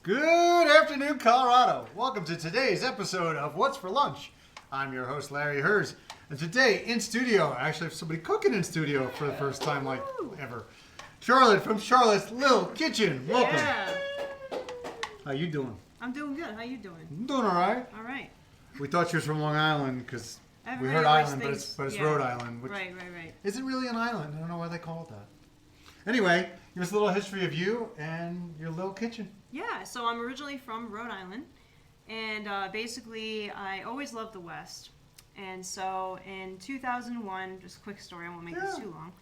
Good afternoon, Colorado. Welcome to today's episode of What's for Lunch. I'm your host, Larry Hers. And today in studio, I actually have somebody cooking in studio for the first time like ever. Charlotte from Charlotte's Lil Kitchen. Welcome. Yeah. How you doing? I'm doing good. How you doing? I'm doing all right. All right. We thought you was from Long Island because we Everybody heard always island, thinks- but it's yeah. Rhode Island. Which Right. isn't really an island. I don't know why they call it that. Anyway, give us a little history of you and your Lil Kitchen. Yeah, so I'm originally from Rhode Island, and basically I always loved the West. And so in 2001, just a quick story, I won't make this too long.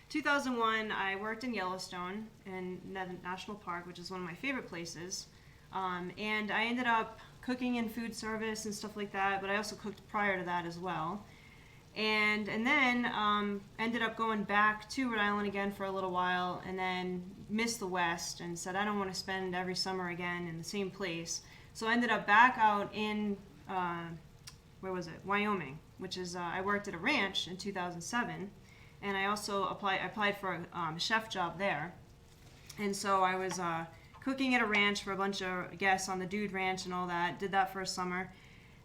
2001, I worked in Yellowstone in National Park, which is one of my favorite places. And I ended up cooking in food service and stuff like that, but I also cooked prior to that as well. And then ended up going back to Rhode Island again for a little while, and then missed the West and said I don't want to spend every summer again in the same place. So I ended up back out in Wyoming, which is I worked at a ranch in 2007, and I also applied for a chef job there. And so I was cooking at a ranch for a bunch of guests on the Dude Ranch and all that. Did that for a summer.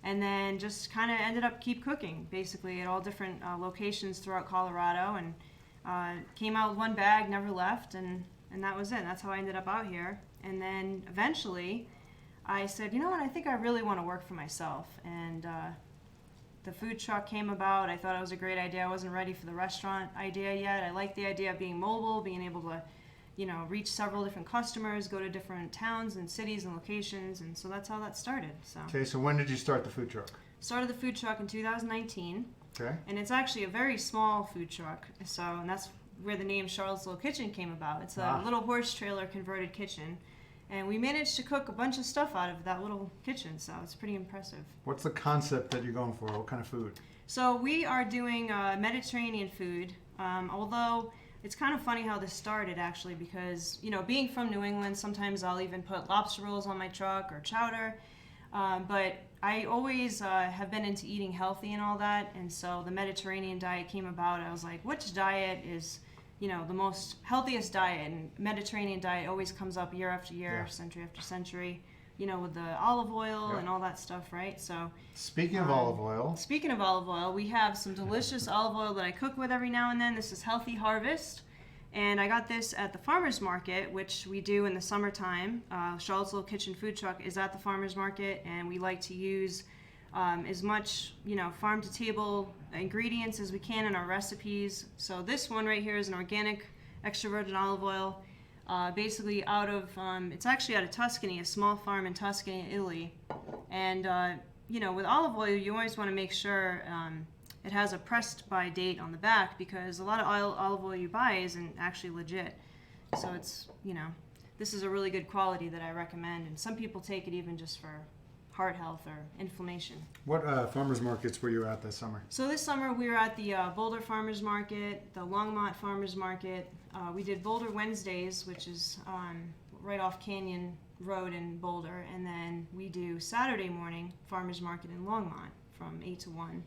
And then just kind of ended up keep cooking, basically, at all different locations throughout Colorado. And came out with one bag, never left, and that was it. That's how I ended up out here. And then eventually I said, you know what, I think I really want to work for myself. And the food truck came about. I thought it was a great idea. I wasn't ready for the restaurant idea yet. I liked the idea of being mobile, being able to reach several different customers, go to different towns and cities and locations, and so that's how that started. So. Okay, so when did you start the food truck? Started the food truck in 2019. Okay. And it's actually a very small food truck, and that's where the name Charlotte's Lil Kitchen came about. It's a little horse trailer converted kitchen, and we managed to cook a bunch of stuff out of that little kitchen, so it's pretty impressive. What's the concept that you're going for? What kind of food? So we are doing Mediterranean food, although it's kind of funny how this started, actually, because, being from New England, sometimes I'll even put lobster rolls on my truck or chowder. But I always have been into eating healthy and all that. And so the Mediterranean diet came about. I was like, which diet is, the most healthiest diet? And Mediterranean diet always comes up year after year, century after century, with the olive oil and all that stuff, right? So Speaking of olive oil, we have some delicious olive oil that I cook with every now and then. This is Healthy Harvest, and I got this at the farmer's market, which we do in the summertime. Charlotte's Little Kitchen food truck is at the farmer's market, and we like to use as much farm to table ingredients as we can in our recipes. So this one right here is an organic extra virgin olive oil. Basically it's actually out of Tuscany, a small farm in Tuscany, Italy. And, with olive oil, you always want to make sure it has a pressed by date on the back, because a lot of olive oil you buy isn't actually legit. So it's, this is a really good quality that I recommend. And some people take it even just for heart health or inflammation. What farmers markets were you at this summer? So this summer we were at the Boulder Farmers Market, the Longmont Farmers Market. We did Boulder Wednesdays, which is right off Canyon Road in Boulder, and then we do Saturday morning Farmers Market in Longmont from 8 to 1.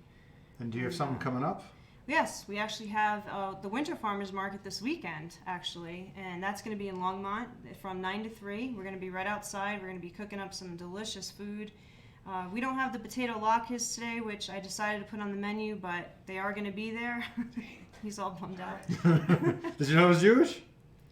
And do you have something coming up? Yes, we actually have the Winter Farmers Market this weekend, actually, and that's going to be in Longmont from 9 to 3. We're going to be right outside. We're going to be cooking up some delicious food. We don't have the potato latkes today, which I decided to put on the menu, but they are going to be there. He's all bummed out. Did you know it was Jewish?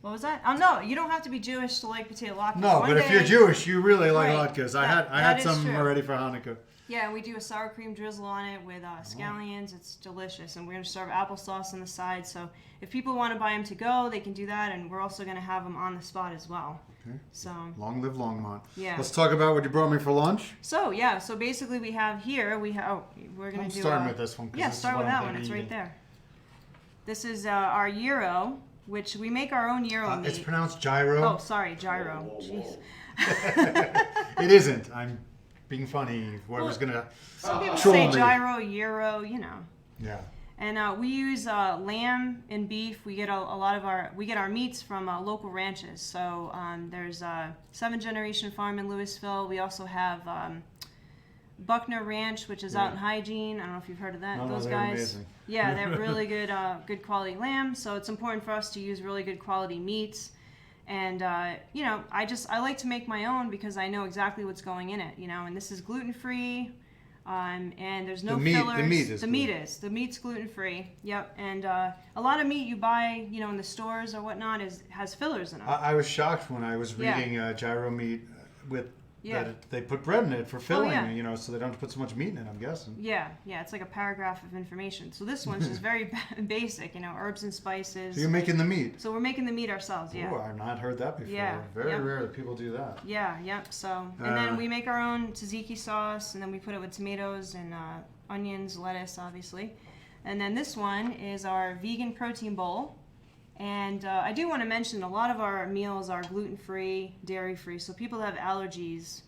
What was that? Oh, no, you don't have to be Jewish to like potato latkes. No, but if you're Jewish, you really like Right. latkes. That I had some is true. already for Hanukkah. Yeah, and we do a sour cream drizzle on it with scallions. It's delicious. And we're going to serve applesauce on the side. So if people want to buy them to go, they can do that. And we're also going to have them on the spot as well. Okay. So Long live Longmont. Yeah. Let's talk about what you brought me for lunch. So basically we have here, we're going to do starting with this one. Yeah, start with that one. It's right there. This is our Gyro, which we make our own Gyro meat. It's pronounced Gyro. Oh, sorry, Gyro. Jeez. It isn't. I'm being funny. Whoever's going to Some people troll say me. Gyro, Gyro, Yeah. And we use lamb and beef. We get our meats from local ranches. So there's a 7th-generation farm in Louisville. We also have Buckner Ranch, which is out in Hygiene. I don't know if you've heard of that. Those they're guys. amazing. Yeah, they're really good, good quality lamb. So it's important for us to use really good quality meats. And, you know, I like to make my own because I know exactly what's going in it, you know, and this is gluten-free, and there's no fillers. The meat is. The meat's gluten-free, yep. And a lot of meat you buy, you know, in the stores or whatnot has fillers in it. I was shocked when I was reading Gyro meat that they put bread in it for filling, you know, so they don't have to put so much meat in it, I'm guessing. Yeah, it's like a paragraph of information. So this one's just very basic, you know, herbs and spices. So you're making the meat? So we're making the meat ourselves, yeah. Oh, I've not heard that before. Yeah. Very rare that people do that. Yeah, yep. So, and then we make our own tzatziki sauce, and then we put it with tomatoes and onions, lettuce, obviously. And then this one is our vegan protein bowl. And I do want to mention a lot of our meals are gluten-free, dairy-free, so people that have allergies,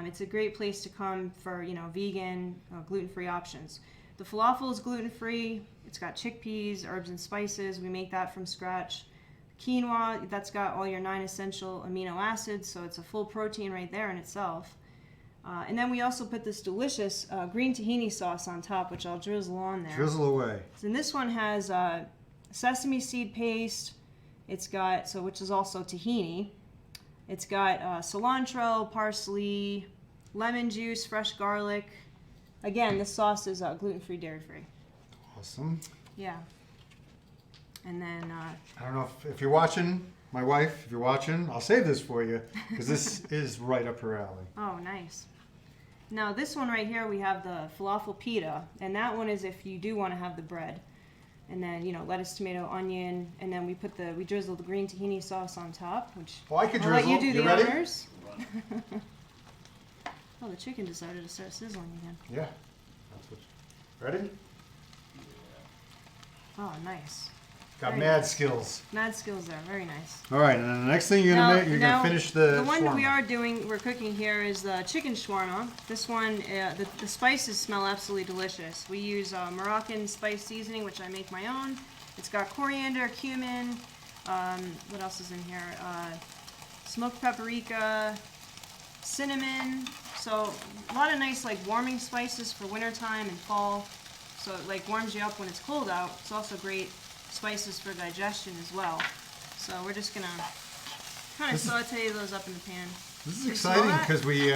it's a great place to come for, you know, vegan, gluten-free options. The falafel is gluten-free. It's got chickpeas, herbs and spices. We make that from scratch. Quinoa, that's got all your 9 essential amino acids, so it's a full protein right there in itself. And then we also put this delicious green tahini sauce on top, which I'll drizzle on there. Drizzle away. And this one has sesame seed paste. It's got, which is also tahini. It's got cilantro, parsley, lemon juice, fresh garlic. Again, this sauce is gluten-free, dairy-free. Awesome. Yeah. And then... I don't know if you're watching, my wife, if you're watching, I'll save this for you, because this is right up her alley. Oh, nice. Now, this one right here, we have the Falafel Pita, and that one is if you do want to have the bread. And then, you know, lettuce, tomato, onion, and then we drizzle the green tahini sauce on top, which I could drizzle. I'll let you do the ready? honors. Oh, the chicken decided to start sizzling again. Yeah. Ready? Oh, nice. Got Very mad nice. skills. Mad skills there. Very nice. All right, and then the next thing you're gonna make, you're gonna finish the one that shawarma. we're cooking here is the chicken shawarma. This one, the spices smell absolutely delicious. We use Moroccan spice seasoning, which I make my own. It's got coriander, cumin. What else is in here? Smoked paprika, cinnamon. So a lot of nice like warming spices for wintertime and fall. So it like warms you up when it's cold out. It's also great spices for digestion as well. So we're just gonna kind of saute those up in the pan. This is exciting because we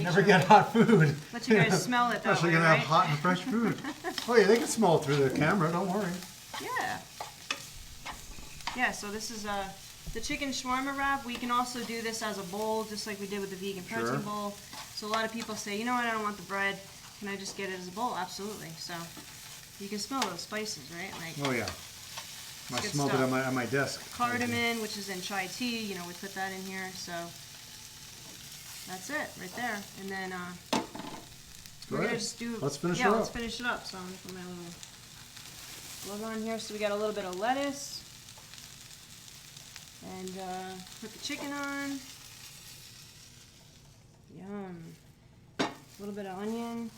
never get hot food. Let you guys smell it that Especially way, gonna right? have hot and fresh food. Oh yeah, they can smell it through the camera. Don't worry. Yeah. Yeah. So this is the chicken shawarma wrap. We can also do this as a bowl, just like we did with the vegan protein bowl. So a lot of people say, you know what? I don't want the bread. Can I just get it as a bowl? Absolutely. So you can smell those spices, right? Like. Oh yeah. I good smelled stuff. it on my desk. Cardamom, which is in chai tea. You know, we put that in here. So that's it right there. And then we're gonna just do. Let's finish it Yeah, up. let's finish it up. So I'm gonna put my little logo on here. So we got a little bit of lettuce. And put the chicken on. Yum. A little bit of onion.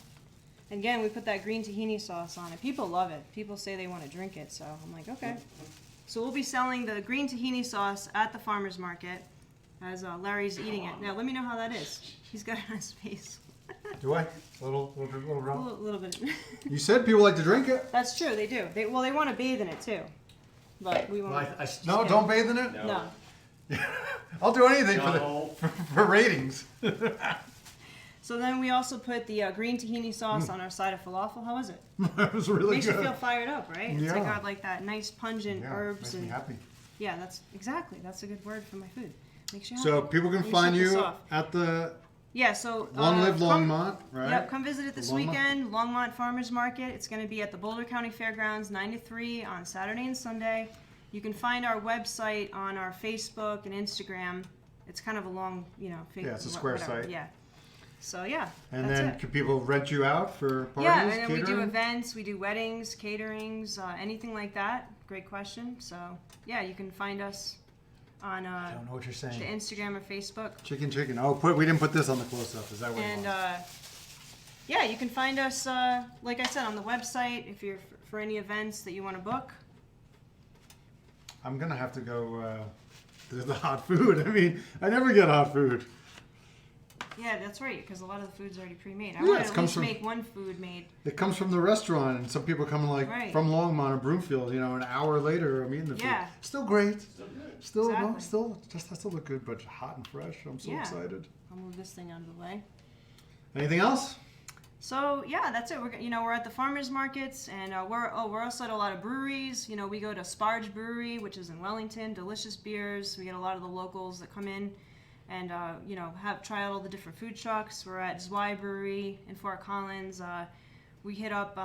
Again, we put that green tahini sauce on it. People love it. People say they want to drink it, so I'm like, okay. So we'll be selling the green tahini sauce at the farmer's market as Larry's eating it. Now, let me know how that is. He's got it on his face. Do I? A little A round? little bit. You said people like to drink it? That's true, they do. They want to bathe in it, too. But we won't. No, don't bathe in it? No. I'll do anything for ratings. So then we also put the green tahini sauce on our side of falafel. How was it? That was really Makes good. you feel fired up, right? It's Yeah. got like that nice pungent herbs makes and me happy. yeah, that's a good word for my food. Makes you happy. So people can Let me find shut this you off. at the Yeah, so Long Live Longmont, right? Yep, come visit it this Longmont? weekend. Longmont Farmers Market. It's going to be at the Boulder County Fairgrounds 9 to 3 on Saturday and Sunday. You can find our website on our Facebook and Instagram. It's kind of a long, Facebook. Yeah, it's a square site. Yeah. So yeah, And that's then it. can people rent you out for parties? Yeah, and then we do catering? events, we do weddings, caterings, anything like that. Great question. So yeah, you can find us on I don't know what you're the saying. Instagram or Facebook. Chicken. Oh, we didn't put this on the close-up. Is that what And it was? yeah, you can find us, like I said, on the website if you're for any events that you want to book. I'm going to have to go to the hot food. I mean, I never get hot food. Yeah, that's right, because a lot of the food's already pre-made. I Yeah, want it to at comes least from- make one food made. It comes from the restaurant, and some people come like Right. from Longmont or Broomfield. You know, an hour later, I'm eating the food. Yeah. Still great. Still, no, Exactly. still just has to look good, but hot and fresh. I'm so Yeah. excited. I'll move this thing out of the way. Anything else? So yeah, that's it. We're at the farmers markets, and we're also at a lot of breweries. We go to Sparge Brewery, which is in Wellington. Delicious beers. We get a lot of the locals that come in, and have try out all the different food trucks. We're at Zwei Brewery in Fort Collins. We hit up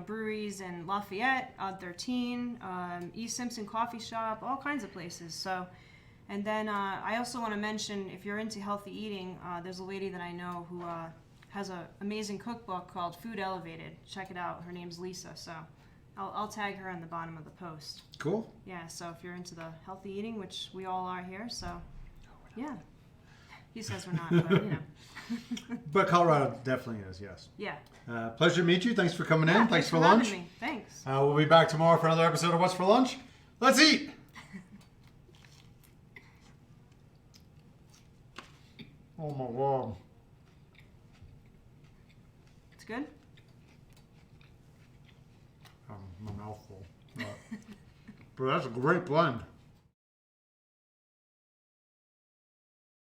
breweries in Lafayette, Odd 13, East Simpson Coffee Shop, all kinds of places. So. And then I also want to mention, if you're into healthy eating, there's a lady that I know who has an amazing cookbook called Food Elevated. Check it out. Her name's Lisa. So I'll tag her on the bottom of the post. Cool. Yeah, so if you're into the healthy eating, which we all are here, so yeah. He says we're not, but But Colorado definitely is, yes. Yeah. Pleasure to meet you. Thanks for coming in. Yeah, Thanks for having lunch. me. Thanks. We'll be back tomorrow for another episode of What's for Lunch. Let's eat. Oh my God. It's good? My mouth full. But that's a great blend.